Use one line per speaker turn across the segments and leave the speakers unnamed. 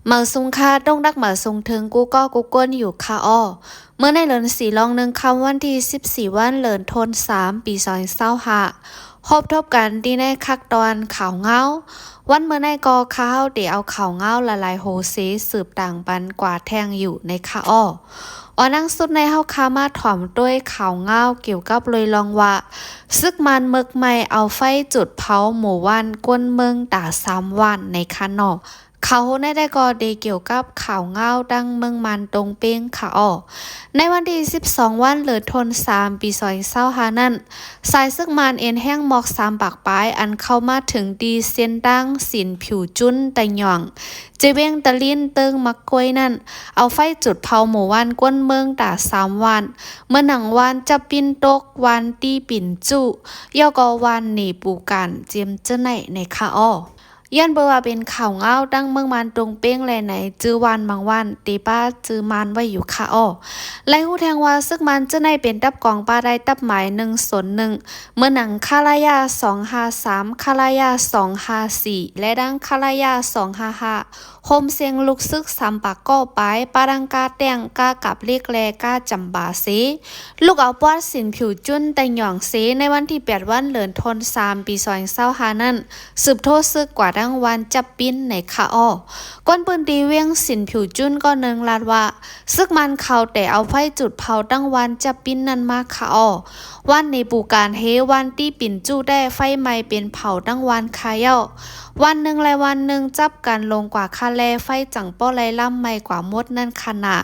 เหมาซุงค่าต้องดักเหมาซุงถึงกูก็กูก้นอยู่ค่ะอ้อเมื่อในเหลินสีลองหนึ่งคำวันที่14วันเหลินทน3ปี2025พบทบกันที่ในคักตอนข่าวเงาวันเมื่อในกอข้าวเดี๋ยวเอาข่าวเงาละลายโฮเซสืบต่างปันกว่าแทงอยู่ในค่ะอ้อนั่งสุดในเฮาคามาถ่อมด้วยข่าวเงาเกี่ยวกับเลยลองว่าซึกมันเมึกไม่เอาไฟจุดเผาหมู่วันกวนเมืองตา3วันในคะนอเขาได้ก็เดเกี่ยวกับข่าวเงาดังเมืองมันตรงเป้งค่ะอ้อในวันที่12วันเหลือทน3ปี2025นั้นสายซึกมันเอ็นแห้งหมอก3ปากปลายอันเข้ามาถึงดีเซียนดังสินผิวจุ้นตะหย่องเจเวงตะลินเติงมักกล้วยนั่นเอาไฟจุดเผาหมู่วันก้นเมืองตา3วันเมื่อหนังวันจะปินตกวันตีปิ่นจุย่อก็วันหนีปูกันเจียมเจ้าในค่ะอ้อยันเบอว่าเป็นข่าวเงาดังเมืองมันตรงเป้งแลไหนจื้อวันบางวันตีป้าจื้อมันไว้อยู่ค่ะอ้อและหูแทงว่าซึกมันเจ้าในเป็นตับกองป้าได้ตับหมาย101เมื่อหนังคาลายา253คาลายา254และดังคาลายา255โฮมเสียงลุกซึก3ปากก็ไปปารังกาแตงกากับเรียกแลกาจำบาเสลูกเอาปอดสินผิวจุ้นแต่หย่องเสในวันที่8วันเหลือนทน3ปี2025นั้นสืบโทษซึกกว่าดังวันจับปิ้นในค่ะอ้อก้นปืนตีเวียงสินผิวจุ้นก็นึงลาดว่าซึกมันเขาแต่เอาไฟจุดเผาดังวันจับปิ้นนั้นมาค่ะอ้อวันในปูการเฮวันที่ปิ่นจู้ได้ไฟไหม้เป็นเผาดังวันคาเย้าวันหนึ่งและวันหนึ่งจับกันลงกว่าคาแลไฟจังป้อไรล่ำไม่กว่ามดนั่นขนาด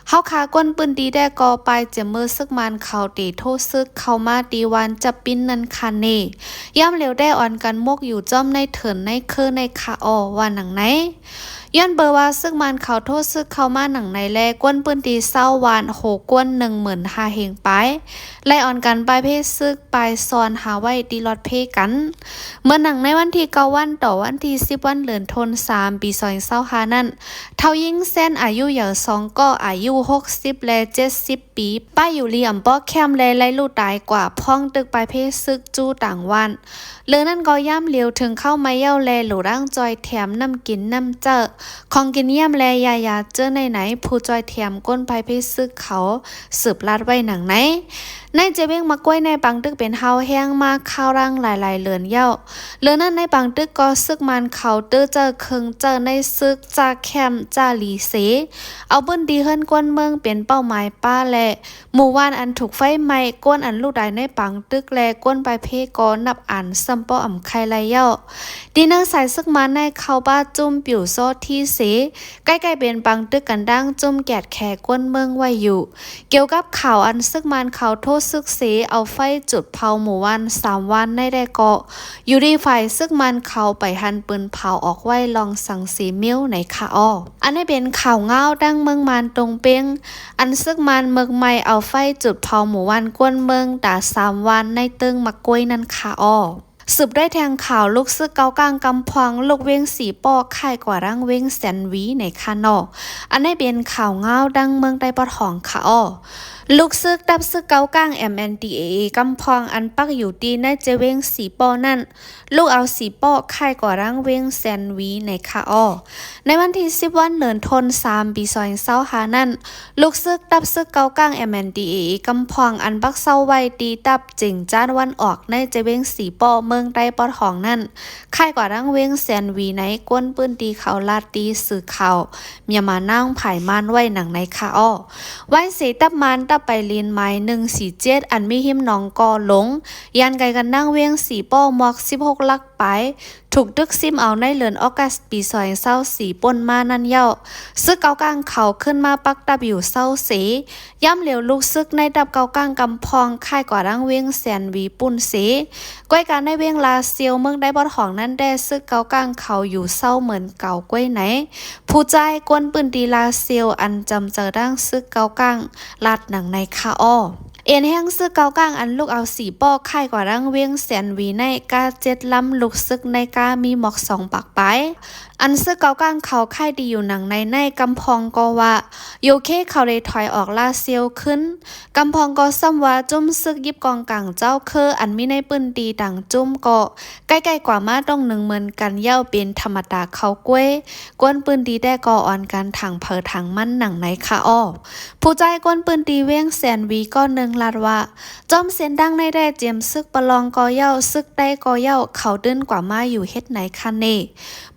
เฮาคาก้นปืนดีได้กอไปเจมือซึกมันเขาตีโทษซึกเข้ามาตีวันจับปิ้นนั่นคันเนย่ำเร็วได้อ่อนกันมกอยู่จ้อมในเถินในคือในคาออว่าหนังไหนย้อนเบอร์ว่าซึกมันเขาโทษซึกเข้ามาหนังในแลก้นปืนตีเศร้าวานโหก้น15,000เฮงไปไล่อ่อนกันไปเพศซึกไปซอนหาไว้ตีลอดเพกันเมื่อหนังในวันที่9วันต่อวันที่10วันเหลือนทน3ปี2025นั้นเท่ายิ่งเส้นอายุอย่าง2ก็อายุ60และ70ปีป้าอยู่เลี่ยมป้อแคมและไล่ลูกตายกว่าพ้องตึกไปเพศซึกจู้ต่างวันเลือนั่นก็ย่ำเลียวถึงเข้ามาเย้าแลหลูร่างจอยแถมน้ำกินน้ำเจอของกินเยี่ยมแลยาเจอไหนผู้จอยแถมก้นไปเพศซึกเขาสืบลาดไว้หนังไหนในเจเว้งมากล้วยในปังตึกเป็นเฮาแห้งมากข้าวร่างหลายๆเลือนเย้าเลือนั่นในปังตึกก็ซึกมันเขาเจอเคิงเจอในซึกจาแคมจาลีเสเอาเบิ้นดีเฮิรนก้นเมืองเป็นเป้าหมายป้าแลหมู่ว่านอันถูกไฟไหม้ก้นอันลูกใดในปังตึกแลก้นไปเพกอนับอันซัมป้ออ่ำไข่ไรเย้าดีนังสายซึกมันในเข้าบ้าจุ่มปิ่วโซที่เสใกล้ๆเป็นปังตึกกันดังจุ่มแกดแขก้นเมืองไว้อยู่เกี่ยวกับข่าวอันซึกมันเขาโทษซึกเสเอาไฟจุดเผาหมู่วัน3วันในได้เกาะอยู่ดีฝ่ายซึกมันเขาไปหันปืนเผาออกไว้ลองสั่งสีมิ้วในค่ะอ้ออันนี้เป็นข่าวเงาดังเมืองมันตรงเป้งอันซึกมันเมืองใหม่เอาไฟจุดเผาหมู่วันกวนเมืองตา3วันในตึงมักกล้วยนั่นค่ะอ้อสืบได้แทงข่าวลูกซึกเกากลางกำพองลูกเว้งสีปอกค่ายกว่าร่างเว้งแสนวีในคานออันนี้เป็นข่าวเงาดังเมืองใต้ปะทองค่ะอ้อลูกซึกดับซึกเกากลาง MNDAA กำพองอันปักอยู่ดีในเจเว้งสีปอนั่นลูกเอาสีปอค่ายกว่าร่างเว้งแสนวีในค่ะอ้อในวันที่10วันเหลือนทน3ปี2025นั่นลูกซึกดับซึกเกากลาง MNDAA กำพองอันปักเศร้าไว้ตีดับจิงจ้านวันออกในเจเว้งสีปอเมืองใต้ปอทองนั่นค่ายกว่าร่างเว้งแสนวีในก้นปืนตีเขาลาดตีสื่อข่าวเมียมานั่งไผ่มันไว้หนังในค่ะอ้อไว้เสตับมันไปเลียนไม้147อันมีหิมหนองกอหลงยันไกกันนั่งเวียงสีป้อมอก16ลักไปถูกดึกซิมเอาในเดือนออกัสปี2024ป่นมานั่นเย้าซึกเกากลางเขาขึ้นมาปักดับอยู่เศร้าเสย่ำเหลียวลูกซึกในดับเกากลางกำพองค่ายกว่าร่างเวียงแสนวีปุ่นเสก้อยการในเวียงลาเซียวเมืองได้บอดของนั่นได้ซึกเกากลางเขาอยู่เศร้าเหมือนเก่าก้อยไหนผู้ใจกวนปืนดีลาเซียวอันจำเจอร่างซึกเกากลางลาดหนังในคาอ้อ เอ็นแห้งซึกเกากลางอันลูกเอาสีป้อไข่กว่ารังเวียงแสนวีในกา7ลำลูกซึกในกามีหมอก2ปากไปอันซึกเกากลางเขาไข่ดีอยู่หนังในกำพองก็ว่าโยเคเขาได้ถอยออกลาเซียวขึ้นกำพองก็ซ้ำว่าจุ้มซึกยิบกองกลางเจ้าคืออันมีในปืนดีดังจุ้มก็ใกล้ๆกว่ามาต้อง10,000กันเย้าเป็นธรรมดาเขากล้วยกวนปืนดีได้ก่ออ่อนกันถังเผอถังมันหนังในค่ะอ้อผู้ใจกวนปืนดีเวียงแสนวีก็นึงลาดว่าจอมเสียนดังในแด่เจียมซึกประลองกอเย้าซึกได้กอเย้าเขาเดินกว่ามาอยู่เฮ็ดไหนคะเน่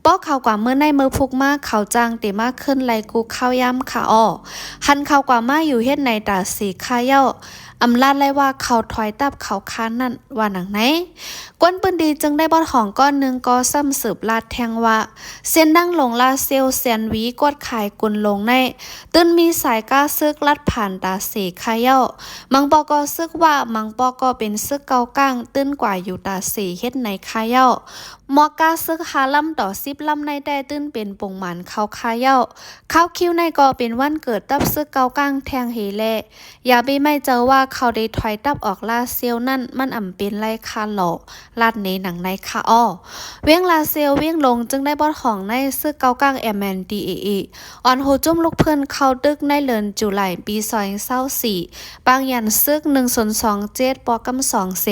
ป้อเขากว่าเมื่อในมือพุกมากเขาจางเตมากขึ้นไหลกูข้าวย่ำค่ะอ้อหันเขากว่ามาอยู่เฮ็ดไหนตาสีข้าเย้าอำลาดเลยว่าเขาถอยตับเขาค้านนั่นว่าหนังไหนกวนปืนดีจึงได้บอดของก้อนหนึ่งก็ซ้ำสืบลาดแทงว่าเส้นดังลงลาเซลแสนวีกวดขายกุนลงในตื้นมีสายก้าซึกลัดผ่านตาสีข้าเย้ามังปอก็ซึกว่ามังปอก็เป็นซึกเกาก้างตื้นกว่าอยู่ตาสีเฮ็ดในข้าเย้ามอก้าซึก5ลำต่อ10ลำในได้ตื้นเป็นปงหมันเขาข้าเย้าเข้าคิวในก็เป็นวันเกิดตับซึกเกาก้างแทงเฮเล่อย่าไปไม่เจอว่าเขาได้ถอยตับออกลาเซลนั่นมันอ่ำเป็นไรคาหล่อลาดในหนังในคาอ้อเวียงลาเซลเวียงลงจึงได้บอดของในซึกเกาก้างMNDAAอ่อนโหจุ่มลูกเพิ่นเข้าตึกในเดือนจุลายปี2024ปางยันซึก1027ปอกำ2เส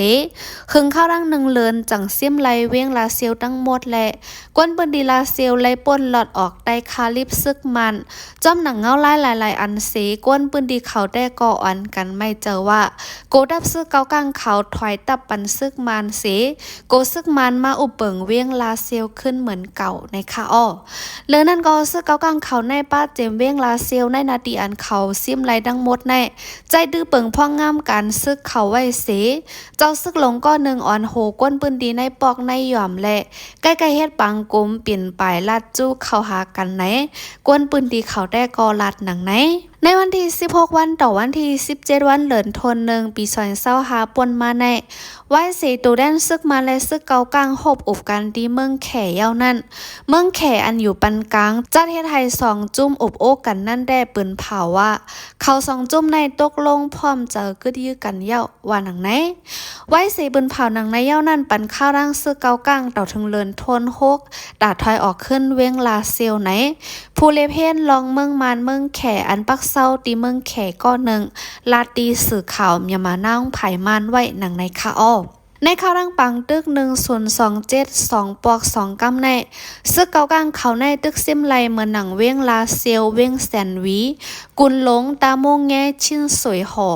ครึ่งเข้าดัง1เลือนจังเสียมไลเวียงลาเซลตั้งหมดและกวนปืนดีลาเซลไล่ป่นหลอดออกได้คาลิบซึกมันจอมหนังเงาหลายอันเสกวนปืนดีเขาได้ก่ออ่อนกันไม่เจอว่าโกดับซึกเกากลางเขาถอยตับปันซึกมันเสโกซึกมันมาอุบเปิงเวียงลาเซลขึ้นเหมือนเก่าในคาอ้อเลือนั่นก็ซึกเกากลางเขาในป้าเจมเวียงลาเซลในนาทีอันเขาเสียมไหลดังหมดในใจดื้อเปิงพ่องงามกันซึกเขาไว้เสเจ้าซึกหลงก็หนึ่งอ่อนโหก้นปืนดีในปอกในหย่อมและใกล้ๆเฮ็ดปังกลมเปลี่ยนปลายลาดจู้เข้าหากันไหนกวนปืนดีเขาได้กอลาดหนังไหนในวันที่16วันต่อวันที่17วันเหลินทน1ปี2025ปนมาในไว้เสตูแดนซึกมาและซึกเกากลางหบอบกันที่เมืองแขเย้านั่นเมืองแขอันอยู่ปันกลางจัดเฮ็ดให้2จุ่มอบโอ้กันนั่นได้ปืนเผาว่าเขา2จุ่มในตกลงพร้อมเจอกึดยื้อกันเย้าว่าหนังไหนไว้เสปืนเผาหนังในเย้านั่นปันข้าวร่างซึกเกากลางต่อถึงเหลินทน6ดาถอยออกขึ้นเวียงลาเซลไหนผู้เลเพนลองเมืองมานเมืองแขอันปักเศร้าตีเมืองแขก็หนึ่งลาตีสื่อข่าวอย่ามานั่งไผ่มันไว้หนังในคาอ้อในข่าวดังปังตึก1027 2ปอก2กำในซึกเกากลางเขาในตึกซิมไลเหมือนหนังเวียงลาเซลเวียงแสนวีกุนหลงตาโมงแงชิ้นสวยหอ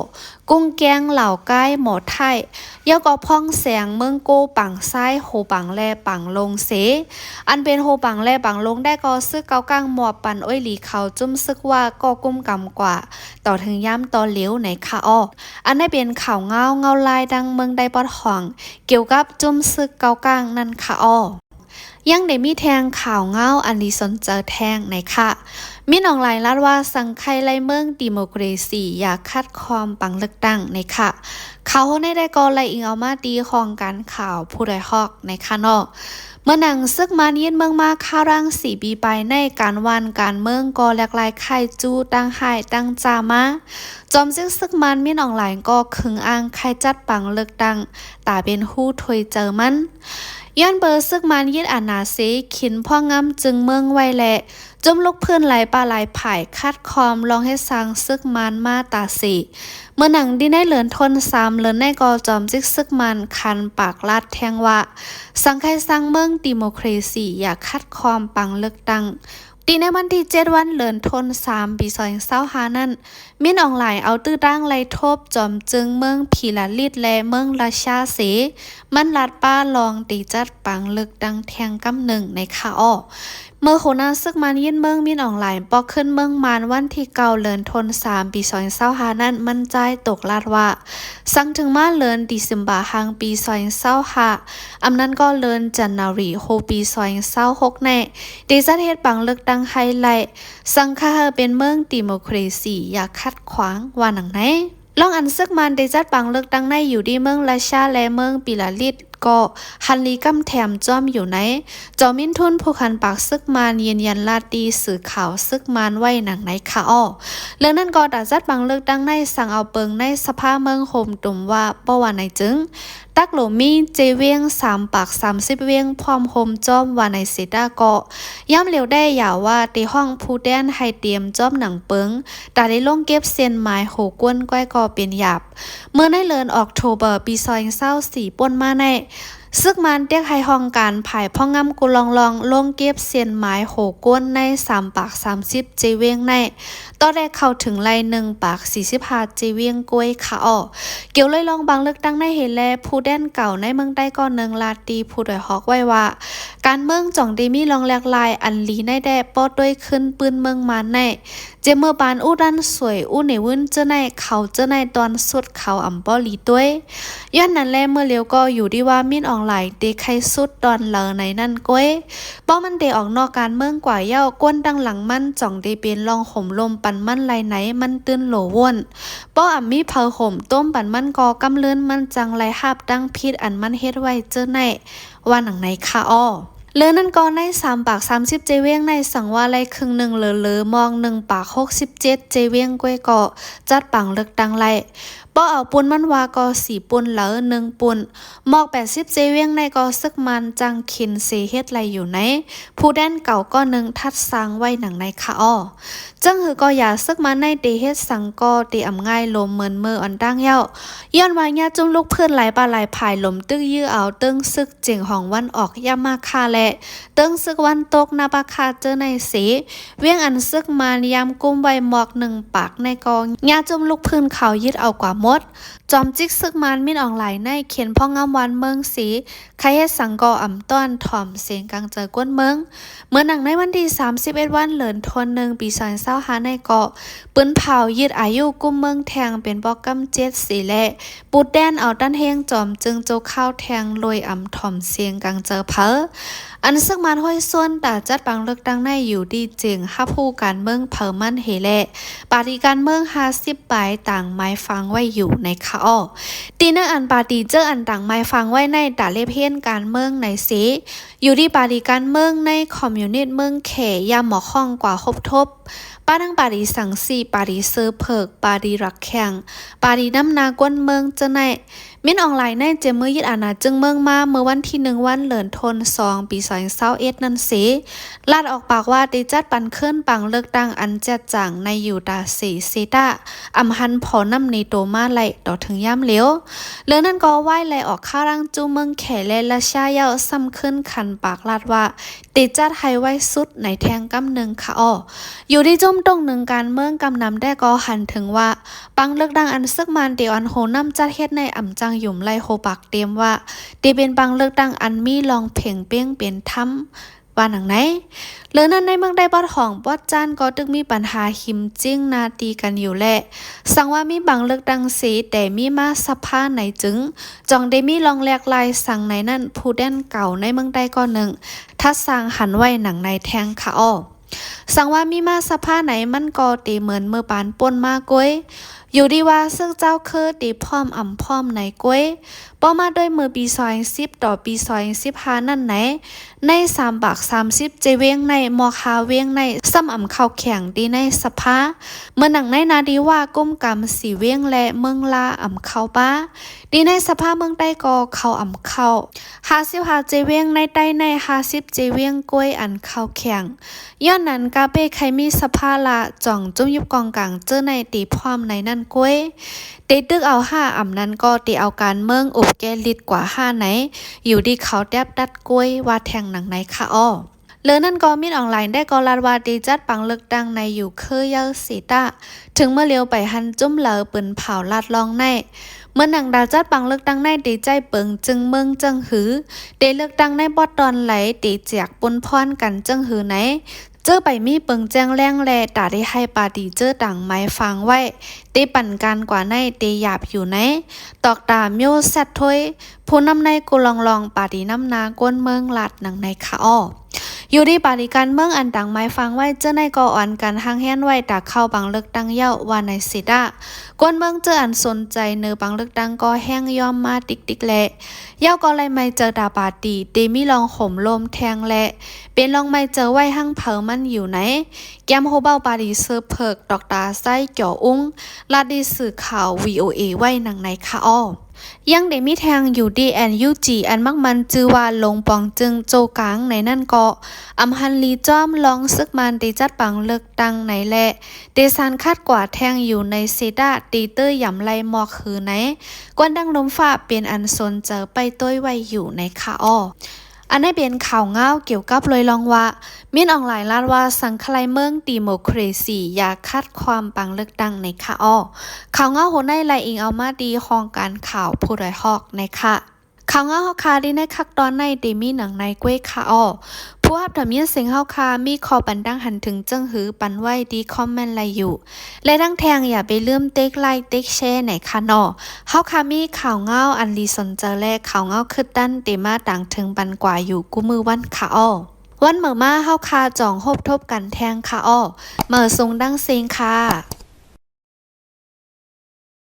กุ้งแกงเหล่าใกล้หมอไทยเย้าก็พ่องแสงเมืองโกปังซ้ายโหปังแลปังลงเสอันเป็นโหปังแลปังลงได้ก็ซึกเกากลางหมอบปันอ้อยหลีเขาจุ้มซึกว่าก็กุ้มกำกว่าต่อถึงย้ำต่อเหลียวในคาอ้ออันได้เป็นข่าวเงาลายดังเมืองได้ปอดห่องเกี่ยวกับจุ้มซึกเกากลางนั่นคาอ้อยังได้มีแทงข่าวเงาอันนี้สนเจอแทงในค่ะมีน้องหลายลาดว่าสังไคไลเมืองดิโมคราซีอยากคัดความปังเลือกตั้งในค่ะเขาได้ก็ไลอิงเอามาตีของการข่าวผู้ใดฮอกในค่ะเนาะเมื่อหนังซึกมันยินเมืองมาข้าวร่าง4 ปีไปในการวันการเมืองก็แหลกลายไข่จูตั้งไห้ตั้งจามาจอมซึกมันมีน้องหลายก็คึงอ้างไข่จัดปังเลือกตั้งตาเป็นหู้ถอยเจอมันย้อนเบอร์ซึกมันยิดอานาเซขินพ่องำจึงเมืองไวแหละจมลูกเพื่อนไหลปลาไหลไผ่คัดคอมลองให้สร้างซึกมันมาตาสีเมื่อหนังดีได้เหลือนทน3เหลือนในกอจอมซึกมันคันปากลาดแทงว่าสังไคสร้างเมืองดิโมคราซีอยากคัดคอมปังเลือกตั้งตีในวันที่7วันเหลือนทน3ปี2025นั้นมินออนไลน์เอาตื้อตั้งไล่ทบจอมจึงเมืองพีลาลิดและเมืองราชาเสมันลัดป้าลองตีจัดปังเลือกตั้งแทงกำหนึ่งในคาอ้อเมื่อโคนาซึกมันยินเมืองมินออนไลน์ปอกขึ้นเมืองมานวันที่9เดือนธันวาคมปี2025นั้นมันใจตกลาดว่าสั่งถึงมาเดือนดิเซมบาฮังปี2025อำนั้นก็เดือนจันนารีโฮปี2026แน่ได้จัดเฮ็ดปังเลือกตั้งไฮไลท์สังคาเป็นเมืองดิโมคราซีอยากคัดขวางว่าหนังไหนลองอันซึกมันได้จัดปังเลือกตั้งในอยู่ที่เมืองราชาและเมืองปิลาลิด ก็ฮันลีกำแถมจอมอยู่ไหนจอมินทุนผู้คันปากซึกมานยืนยันลาตีสื่อข่าวซึกมานไว้หนังไหนค่ะอ้อเรื่องนั้นก็ดัดจัดบังเลิกดังในสั่งเอาเปิงในสภาเมืองโฮมตุ่มว่าป้อว่าไหนจึงตักโหลมีเจเวียง3 ปาก 30 เวียงพร้อมโฮมจอมว่าในเสดาก็ย้ำเร็วได้อย่าว่าตีห้องผู้แดนให้เตรียมจอมหนังเปิงแต่ได้ลงเก็บเส้นหมายโหกวนก้อยก็เป็นหยาบเมื่อในเดือนออกโทเบอร์ปี2024ป่นมาในซึกมันเตียกให้ห้องการภายพ่องำกุลองลงเก็บเส้นหมายโหกวนใน3 ปาก 30 เจเวียงในต่อได้เข้าถึงไล่1 ปาก 45 เจเวียงกล้วยขาออกเกี่ยวเลยลองบางเลือกตั้งในเห็นแลผู้แดนเก่าในเมืองใต้ก็1 ลาตีผู้ดอยฮอกไว้ว่าการเมืองจ่องได้มีลองแหลกลายอันลีในแดปอดด้วยขึ้นปืนเมืองมาในเจเมื่อบานอู้ดันสวยอู้ในวุ่นเจ้าในเขาเจ้าในตอนสุดเขาอ่ำป้อลีด้วยย้อนนั้นแลเมื่อเลี้ยวก็อยู่ดีว่ามินออนไลน์เดใครสุดตอนเลอในนั่นก้วยป้อมันเดออกนอกการเมืองกว่าเย้าก้นดังหลังมันจ่องเดเป็นลองห่มลมปันมันไรไหนมันตื้นโหลว่นป้ออ่ำมีเพอห่มต้มปันมันกอกำเลื่อนมันจังไรหาบดังพิษอันมันเฮ็ดไว้เจ้าในว่าหนังไหนค่ะอ้อเลือนั่นก็ใน3 ปาก 30 เจเวียงในสังว่าไรครึ่งหนึ่งเหลือมอง1 ปาก 67 เจเวียงก้วยเกาะจัดปังเลือกดังไรป้อเอาปุนมันวาก็4 ปุนเหลือ1 ปุนหมอก80 เจเวียงในก็ซึกมันจังขินเสเฮ็ดไรอยู่ไหนผู้แดนเก่าก็1ทัดสร้างไว้หนังในค่ะอ้อจังหือก็อย่าซึกมันในเดเฮ็ดสังก็เดอำง่ายลมเหมือนมืออันดังเย้าย้อนว่าญาจุ่มลูกเพื่อนหลายปลาหลายภายลมตึกยื้อเอาตึงซึกเจียงของวันออกยามาคาแลตึงซึกวันตกนาปาคาเจอในสีเวียงอันซึกมายามกุ้มใบหมอก1 ปากในกองญาจุ่มลูกพื้นเขายึดเอากว่ามดจอมจิกซึกมันมินออนไลน์ในเขียนพ่องามวันเมืองสีใครเฮ็ดสังกออ่ำต้อนถ่อมเสียงกลางเจอก้นเมืองเมื่อหนังในวันที่31 วันเหลือนทน1 ปี2025ในเกาะปืนเผายึดอายุกุ้มเมืองแทงเป็นบอกกำ7 สีและปูดแดนเอาด้านเฮงจอมจึงโจข้าวแทงลอยอ่ำถ่อมเสียงกลางเจอเพออันซึ่งมันห้อยส่วนแต่จัดบังเลือกตั้งในอยู่ดีจริงห้าผู้การเมืองเผอมันเฮแลปาร์ตี้การเมือง50 ปลายต่างไม้ฟังไว้อยู่ในคาอ้อตีเนอร์อันปาร์ตี้เจออันต่างไม้ฟังไว้ในแต่เลเพียนการเมืองในสีอยู่ที่ปาร์ตี้การเมืองในคอมมิวนิสต์เมืองเขยามหมอข้องกว่าครบทบป้าทั้งปารีสังสีปารีเซอร์เพิกปารีรักแข่งปารีน้ำนากวนเมืองเจในมินออนไลน์ในเจมือยึดอาณาจึงเมืองมาเมื่อวันที่1 วันเหลือนทน2 ปี2021นั่นสิลาดออกปากว่าได้จัดปันขึ้นปังเลือกตั้งอันแจดจ่างในยูดาสีเซตาอำหันพอน้ำในโตมาไหลต่อถึงย่ำเหลียวเรื่องนั้นก็ไหวไหลออกข้ารังจูเมืองแขและละชาเยาซ้ำขึ้นขันปากลาดว่าติดจัดให้ไว้สุดในแทงกำหนึ่งค่ะอ้ออยู่ที่จมตรงหนึ่งการเมืองกำนำได้ก็หันถึงว่าปังเลือกดังอันซึกมันเดียวอันโหน้ำจัดเฮ็ดในอ่ำจังหยุ่มไล่โฮปากเตรียมว่าตีเป็นปังเลือกดังอันมีลองเพ่งเปี้ยงเป็นถ้ำว่าหนังไหนเรื่องนั้นในเมืองได้บอดของบอดจานก็ตึกมีปัญหาหิมจิ้งนาตีกันอยู่แหละสั่งว่ามีบังเลือกดังสีแต่มีมาสภาไหนจึงจองได้มีลองแหลกลายสั่งในนั่นผู้แดนเก่าในเมืองได้ก็1ถ้าสร้างหันไว้หนังในแทงค่ะอ้อสั่งว่ามีมาสภาไหนมันก็ตีเหมือนเมื่อปานป่นมาก้อยอยู่ดีว่าซึ่งเจ้าคือตีพร้อมอ่ำพร้อมไหนก้อยป้อมาด้วยมือปี2010ต่อปี2015นั่นไหนใน3 ปาก 30 เจเวียงในมอคาเวียงในซ้ำอ่ำเข้าแข่งดีในสภาเมื่อหนังในนาดีว่าก้มกำสีเวียงและเมืองลาอ่ำเข้าป้าดีในสภาเมืองใต้ก็เข้าอ่ำเข้า55 เจเวียงในใต้ใน50 เจเวียงก้อยอันเข้าแข่งย้อนนั้นกาเป้ใครมีสภาละจ่องจุ้มยุบกองกลางเจอในตีพร้อมในนั่นก้อยเตตึกเอา5อ่ำนั้นก็ตีเอาการเมืองอุบแกลิดกว่า5ไหนอยู่ดีเขาแดบดัดก้อยว่าแทงหนังไหนค่ะอ้อเลือนั่นก็มิดออนไลน์ได้ก็ลาดว่าดีจัดปังเลือกดังในอยู่เคยเยาสีตาถึงเมื่อเลี้ยวไปหันจุ้มเหลอปืนเผาลาดลองในเมื่อหนังดาวจัดปังเลือกดังในดีใจเปิงจึงเมืองจังหือเดเลือกดังในบอดตอนไหลดีแจกปนพรกันจังหือไหนเจอไปมีเปิงแจ้งแรงแลตาได้ให้ปาดีเจอต่างไม้ฟังไว้เตปั่นการกว่าในเตหยาบอยู่ไหนตอกตาเมียวแซดถ้วยผู้นำในกุลองปาดีน้ำนากวนเมืองลาดหนังในค่ะอ้อ อยู่ที่ปาริการเมืองอันดังไม้ฟังไว้เจ้าในก่ออ่อนกันห้างแห้นไว้ตากเข้าบังเลือกตั้งเย้าว่าในสิดากวนเมืองเจออันสนใจเนือบังเลือกตั้งก็แห้งย่อมมาติ๊กแหละเย้าก็เลยไม่เจอดาปาตีเตมีลองข่มลมแทงแหละเป็นลองไม่เจอไว้ห้างเผามันอยู่ไหนแกมโฮเบาปารีเซอร์เพิกดอกตาไส้จ่ออุ้งลาดีสื่อข่าว VOA ไว้หนังในค่ะอ้อยังได้มีแทงอยู่ดีแอนยูจีอันมักมันจือว่าลงปองจึงโจกลางในนั่นก็อำฮันลีจ้อมลองซึกมันตีจัดปังเลือกตั้งในแหละเดซานคาดกว่าแทงอยู่ในเซดาตีเตอร์ยำไลหมอกคือไหนกวนดังลมฟ้าเป็นอันสนเจอไปต้วยไว้อยู่ในค่ะอ้ออันนี้เป็นข่าวเงาเกี่ยวกับเลยลองว่ามีนออนไลน์ลาดว่าสังคลายเมืองดิโมคราซีอยากคัดความปังเลือกตั้งในค่ะอ้อข่าวเงาโหในไลอิงเอามาดีของการข่าวผู้ใดฮอกในค่ะข่าวเงาเฮาคาดีในคักตอนในเดมีหนังในกล้วยค่ะอ้อผู้รับทำเมียนเสียงเฮาคามีคอปันดังหันถึงจึงหือปันไว้ดีคอมเมนต์ไลอยู่และดังแทงอย่าไปลืมเต็กไลค์เต็กแชร์ในค่ะนอเฮาคามีข่าวเงาอันลีสนเจอแลข่าวเงาคือดันเตมาต่างถึงปันกว่าอยู่กูมือวันค่ะอ้อวันเหมื่อมาเฮาคาจ่องฮบทบกันแทงค่ะอ้อเหมื่อทรงดังเซงค่ะ